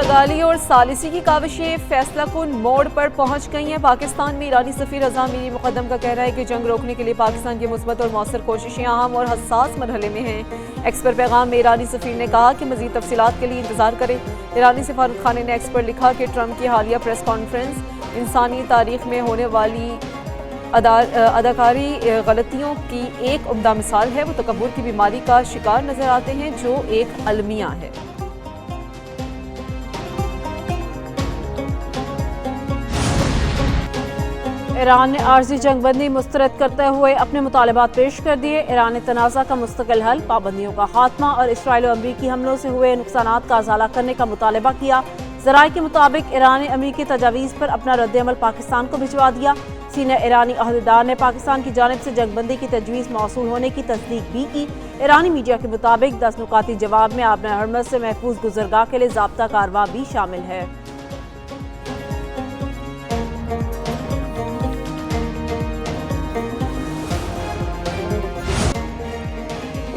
पुर्तगाली और सालिसी की काविशें फैसला कुन मोड़ पर पहुंच गई हैं। पाकिस्तान में ईरानी सफीर अज़ाम मीरी मुक़द्दम का कहना है कि जंग रोकने के लिए पाकिस्तान की मुस्बत और मौसर कोशिशें अहम और हसास मरहले में हैं। एक्स पर पैगाम में ईरानी सफीर ने कहा कि मज़ीद तफसीलात के लिए इंतज़ार करें। ईरानी सफारत खाने ने एक्स पर लिखा कि ट्रंप की हालिया प्रेस कॉन्फ्रेंस इंसानी तारीख में होने वाली अदाकारी गलतियों की एक उम्दा मिसाल है। वो तकब्बुर की बीमारी का शिकार नजर आते हैं जो एक अलमिया है। ईरान ने आर्जी जंगबंदी मुस्तरद करते हुए अपने मुतालबात पेश कर दिए। ईरान ने तनाज़ा का मुस्तकिल हल, पाबंदियों का खात्मा और इसराइल और अमरीकी हमलों से हुए नुकसानात का अज़ाला करने का मुतालबा किया। ज़राए के मुताबिक ईरान ने अमरीकी तजावीज़ पर अपना रद्द-ए-अमल पाकिस्तान को भिजवा दिया। सीनियर ईरानी अहदेदार ने पाकिस्तान की जानिब से जंगबंदी की तजवीज़ मौसूल होने की तस्दीक भी की। ईरानी मीडिया के मुताबिक 10 नुकाती जवाब में आबना हरमज़ से महफूज गुज़रगाह के लिए ज़ाब्ता कारवा भी शामिल है।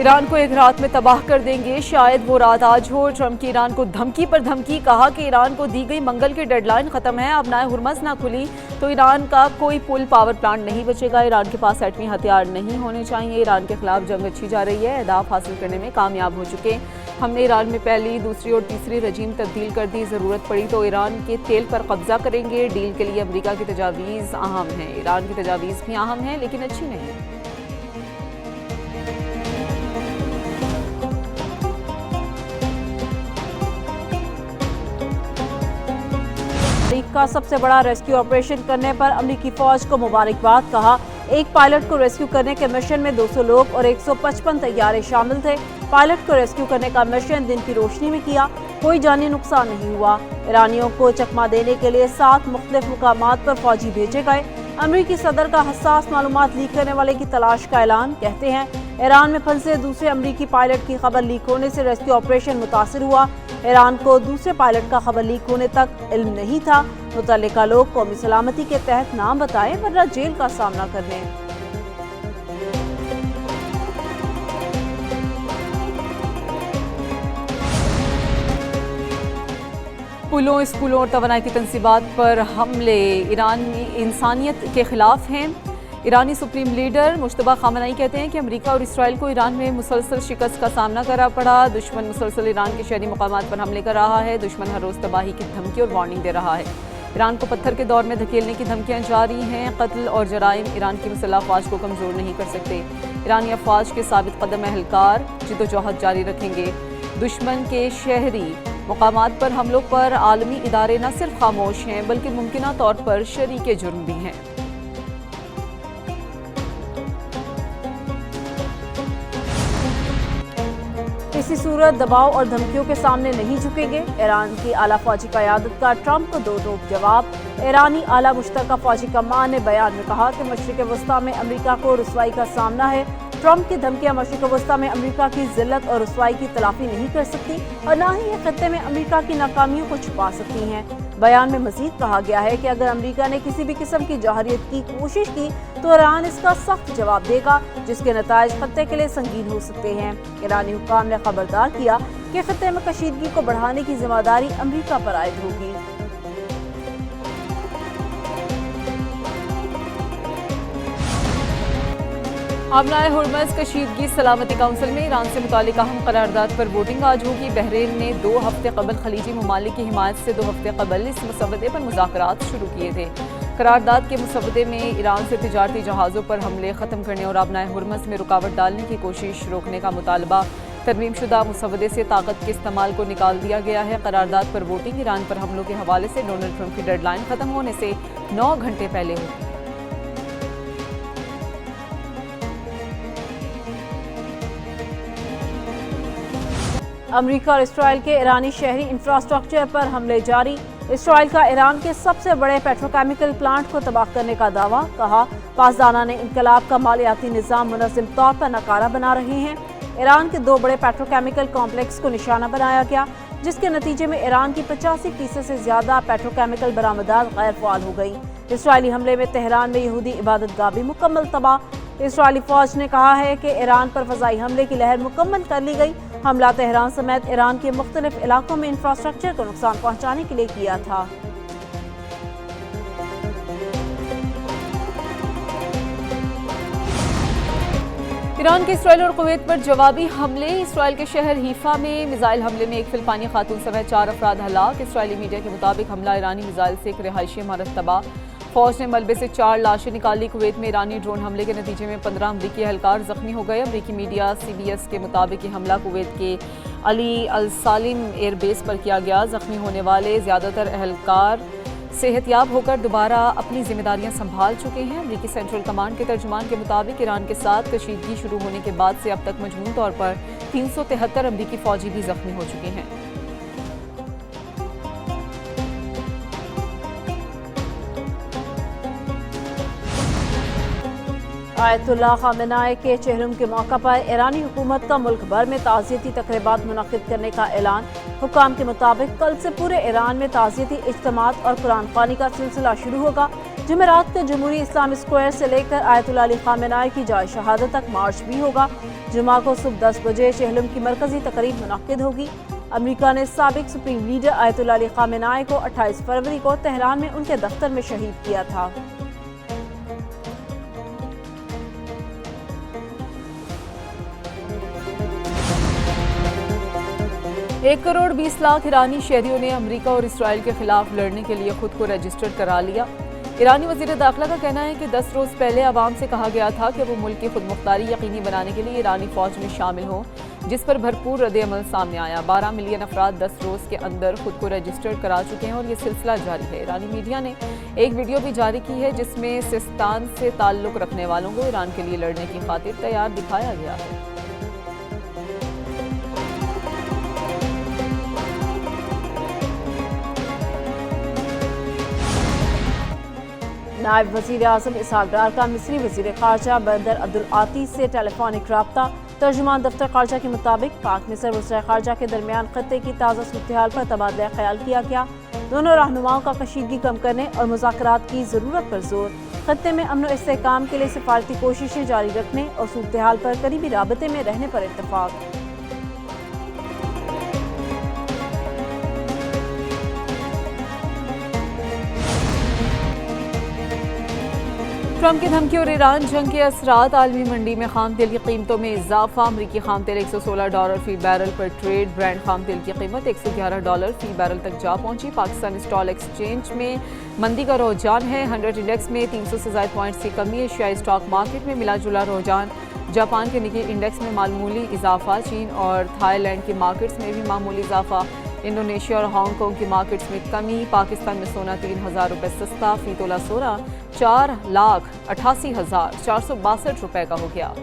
ईरान को एक रात में तबाह कर देंगे, शायद वो रात आज हो। ट्रंप की ईरान को धमकी पर धमकी, कहा कि ईरान को दी गई मंगल की डेडलाइन खत्म है, अब नाए हुरमज़ ना खुली तो ईरान का कोई पुल पावर प्लांट नहीं बचेगा। ईरान के पास एटमी हथियार नहीं होने चाहिए। ईरान के खिलाफ जंग अच्छी जा रही है, अहदाफ हासिल करने में कामयाब हो चुके। हमने ईरान में पहली, दूसरी और तीसरी रजीम तब्दील कर दी, ज़रूरत पड़ी तो ईरान के तेल पर कब्जा करेंगे। डील के लिए अमरीका की तजावीज़ अहम है, ईरान की तजावीज़ भी अहम है लेकिन अच्छी नहीं। का सबसे बड़ा रेस्क्यू ऑपरेशन करने पर अमरीकी फौज को मुबारकबाद, कहा एक पायलट को रेस्क्यू करने के मिशन में 200 लोग और 155 तैयारे शामिल थे। पायलट को रेस्क्यू करने का मिशन दिन की रोशनी में किया, कोई जानी नुकसान नहीं हुआ। ईरानियों को चकमा देने के लिए 7 मुख्तलिफ मुकामात पर फौजी भेजे गए। अमरीकी सदर का हसास मालूमात लीक करने वाले की तलाश का ऐलान, कहते हैं ईरान में फंसे दूसरे अमरीकी पायलट की खबर लीक होने से रेस्क्यू ऑपरेशन मुतासिर हुआ। ईरान को दूसरे पायलट का खबर लीक होने तक इल्म नहीं था। मुतल्लिका लोग कौमी सलामती के तहत नाम बताएं वरना जेल का सामना कर लें। पुलों, स्कूलों और तवानाई की तंसीबात पर हमले ईरान इंसानियत के खिलाफ हैं। ईरानी सुप्रीम लीडर मुश्तबा खामनाई कहते हैं कि अमेरिका और इसराइल को ईरान में मुसलसल शिकस्त का सामना करना पड़ा। दुश्मन मुसलसल ईरान के शहरी मकामात पर हमले कर रहा है। दुश्मन हर रोज़ तबाही की धमकी और वार्निंग दे रहा है। ईरान को पत्थर के दौर में धकेलने की धमकियां जारी हैं। कत्ल और जराइम ईरान की मुसल्लह अफवाज को कमज़ोर नहीं कर सकते। ईरानी अफवाज के साबित कदम एहलकार जिद्दोजहद जारी रखेंगे। दुश्मन के शहरी मकामात पर हमलों पर आलमी इदारे न सिर्फ खामोश हैं बल्कि मुमकिना तौर पर शरीके जुर्म भी हैं। किसी सूरत दबाव और धमकियों के सामने नहीं झुकेंगे। ईरान की आला फौजी क़यादत का ट्रंप को दो टोक जवाब। ईरानी आला मुश्तरका फौजी कमान ने बयान में कहा कि मशरिक़ वस्ता में अमरीका को रुसवाई का सामना है। ट्रंप की धमकियां मशरिक़ वस्ता में अमरीका की जिल्लत और रुसवाई की तलाफी नहीं कर सकती और न ही ये खत्ते में अमरीका की नाकामियों को छुपा सकती हैं। बयान में मजीद कहा गया है कि अगर अमरीका ने किसी भी किस्म की जहरीत की कोशिश की तो ईरान इसका सख्त जवाब देगा, जिसके नताइज खत्ते के लिए संगीन हो सकते हैं। ईरानी हुक्काम ने खबरदार किया कि खत्ते में कशीदगी को बढ़ाने की जिम्मेदारी अमरीका पर आयद होगी। आबनाए हुरमज़ कशीदगी सलामती काउंसिल में ईरान से मुतालिक अहम करारदाद पर वोटिंग आज होगी। बहरीन ने 2 हफ्ते कबल खलीजी ममालिक की हिमायत से 2 हफ्ते कबल इस मसवदे पर मुज़ाकरात शुरू किए थे। करारदाद के मसवदे में ईरान से तिजारती जहाज़ों पर हमले ख़त्म करने और आबनाए हुरमज़ में रुकावट डालने की कोशिश रोकने का मुतालबा। तरमीम शुदा मसवदे से ताकत के इस्तेमाल को निकाल दिया गया है। करारदाद पर वोटिंग ईरान पर हमलों के हवाले से डोनाल्ड ट्रंप की डेडलाइन ख़त्म होने से 9 घंटे पहले होगी। अमरीका और इसराइल के ईरानी शहरी इंफ्रास्ट्रक्चर पर हमले जारी। इसराइल का ईरान के सबसे बड़े पेट्रोकेमिकल प्लांट को तबाह करने का दावा, कहा पासदाना ने इनकलाब का मालियाती निज़ाम मुनज़्ज़म तौर पर नकारा बना रहे हैं। ईरान के 2 बड़े पेट्रोकेमिकल कॉम्प्लेक्स को निशाना बनाया गया, जिसके नतीजे में ईरान की 85% से ज़्यादा पेट्रोकेमिकल बरामदात गैर फ़ाल हो गई। इसराइली हमले में तेहरान में यहूदी इबादतगाह भी मुकम्मल तबाह। इसराइली फौज ने कहा है कि ईरान पर फ़ज़ाई हमले की लहर मुकम्मल कर ली गई हमला तेहरान समेत ईरान के मुख्तलिफ इलाकों में इंफ्रास्ट्रक्चर को नुकसान पहुंचाने के लिए किया था। ईरान के इसराइल और कुवैत पर जवाबी हमले। इसराइल के शहर हीफा में मिसाइल हमले में एक फिलिपानी खातून समेत 4 अफराद हलाक। इसराइली मीडिया के मुताबिक हमला ईरानी मिसाइल से एक रिहायशी इमारत तबाह। फौज ने मलबे से 4 लाशें निकाली। कुवैत में ईरानी ड्रोन हमले के नतीजे में 15 अमरीकी एहलकार जख्मी हो गए। अमरीकी मीडिया CBS के मुताबिक ये हमला कुवैत के अली अल सालिम एयरबेस पर किया गया। जख्मी होने वाले ज़्यादातर एहलकार सेहतयाब होकर दोबारा अपनी जिम्मेदारियां संभाल चुके हैं। अमरीकी सेंट्रल कमांड के तर्जुमान के मुताबिक ईरान के साथ कशीदगी शुरू होने के बाद से अब तक मजमून तौर पर 373 अमरीकी फौजी भी जख्मी हो चुके हैं। आयतुल्लाह खामेनाई के चेहरुम के मौका पर ईरानी हुकूमत का मुल्क भर में ताज़ियती तकरीबात मुनक्किद करने का ऐलान। हुकाम के मुताबिक कल से पूरे ईरान में ताज़ियती इज्तिमात और कुरान ख़्वानी का सिलसिला शुरू होगा। जुमेरात को जमहूरी इस्लामी स्क्वायर से लेकर आयतुल्लाह अली खामेनाई की जाए शहादत तक मार्च भी होगा। जुमा को सुबह 10 बजे चेहरुम की मरकजी तकरीब मुनक्किद होगी। अमरीका ने साबिक सुप्रीम लीडर आयतुल्लाह अली खामेनाई को 28 फरवरी को तेहरान में उनके दफ्तर में शहीद किया था। 1 करोड़ 20 लाख ईरानी शहरियों ने अमेरिका और इसराइल के खिलाफ लड़ने के लिए खुद को रजिस्टर करा लिया। ईरानी वज़ीर दाखिला का कहना है कि 10 रोज़ पहले अवाम से कहा गया था कि वो मुल्क की खुद मुख्तारी यकीनी बनाने के लिए ईरानी फ़ौज में शामिल हों, जिस पर भरपूर रद्द-ए-अमल सामने आया। 12 मिलियन अफराद 10 रोज़ के अंदर खुद को रजिस्टर करा चुके हैं और ये सिलसिला जारी है। ईरानी मीडिया ने एक वीडियो भी जारी की है जिसमें सिस्तान से ताल्लुक़ रखने वालों को ईरान के लिए लड़ने की खातिर तैयार दिखाया गया है। नायब वज़ीर आज़म इसहाक़ डार का मिस्री वज़ीर ख़ारजा बंदर अब्दुल आतीस से टेलीफोनिक रब्ता। तर्जुमान दफ्तर ख़ारजा के मुताबिक पाक मिस्र वज़ीर ख़ारजा के दरमियान ख़त्ते की ताज़ा सूरत-ए-हाल पर तबादला ख्याल किया गया। दोनों रहनुमाओं का कशीदगी कम करने और मुज़ाकरात की ज़रूरत पर जोर। ख़त्ते में अमन व इस्तेहकाम के लिए सिफारती कोशिशें जारी रखने और सूरत-ए-हाल पर करीबी राबते में रहने पर इत्तफ़ाक़। ट्रंप की धमकी और ईरान जंग के असरात। आलमी मंडी में खाम तेल की कीमतों में इजाफा। अमरीकी खाम तेल $116 फी बैरल पर ट्रेड। ब्रांड खाम तेल की कीमत $111 फी बैरल तक जा पहुंची। पाकिस्तान स्टॉक एक्सचेंज में मंदी का रुझान है। 100 इंडेक्स में 300 से ज़ायद पॉइंट्स की कमी। एशियाई स्टॉक मार्केट में मिला जुला रुझान। जापान के निकी इंडेक्स में मामूली इजाफा। चीन और थाईलैंड की मार्केट्स में भी मामूली इजाफा। इंडोनेशिया और हांगकांग की मार्केट्स में कमी। पाकिस्तान में सोना 3,000 रुपये सस्ता। फी तोला सोना 4,88,462 रुपये का हो गया।